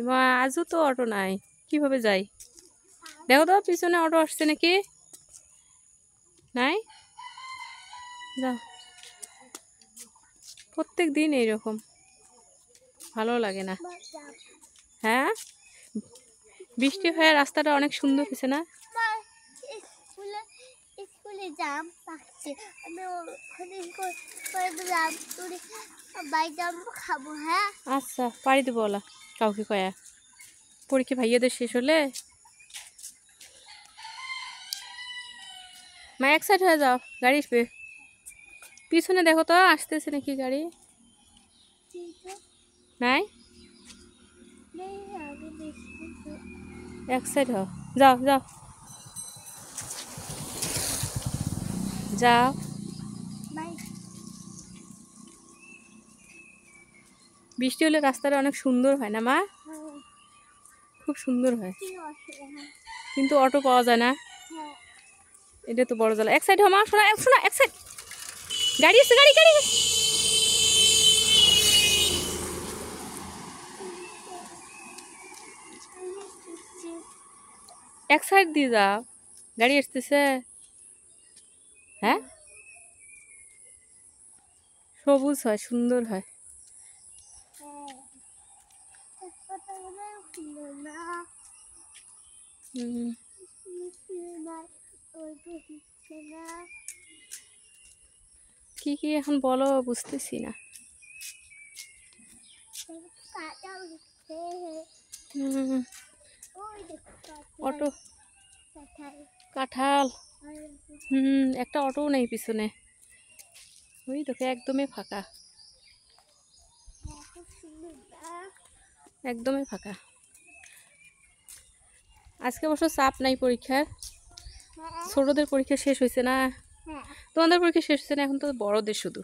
মা আজও তো অটো নাই, কিভাবে যাই? দেখো তো পিছনে অটো আসছে নাকি? নাই, যাও। প্রত্যেক দিন এইরকম, ভালো লাগে না। হ্যাঁ, বৃষ্টি হয়ে রাস্তাটা অনেক সুন্দর হয়েছে না? স্কুলে জাম পাচ্ছে, আমি ওখানে জাম তুলে বাই জাম খাবো। হ্যাঁ আচ্ছা, পারি দেবো ওলা কাউকে কয়া। পরীক্ষা ভাইয়াদের শেষ হলে মা এক সাইড হয়ে যাও, গাড়ি আসবে। পিছনে দেখো তো আসতেছে নাকি গাড়ি? নাই, এক সাইড হও, যাও যাও যাও। বৃষ্টি হলে রাস্তাটা অনেক সুন্দর হয় না মা? খুব সুন্দর হয়, কিন্তু অটো পাওয়া যায় না। এটা তো বড় জ্বালা। এক সাইড হও মা, শোনা শোনা, এক সাইড। গাড়ি আসছে, গাড়ি গাড়ি। এক সাইড দিয়ে যাও, গাড়ি আসতেছে। হ্যাঁ, সবুজ হয়, সুন্দর হয়। কি কি এখন বলো, বুঝতেছি না। অটো, কাঁঠাল। একটা অটোও নেই পিছনে, ওই দেখো একদমই ফাঁকা, একদমই ফাঁকা। আজকে অবশ্য চাপ নাই পরীক্ষার, ছোটদের পরীক্ষা শেষ হয়েছে না? তোমাদের পরীক্ষা শেষ হয়েছে না, এখন তো বড়দের শুধু।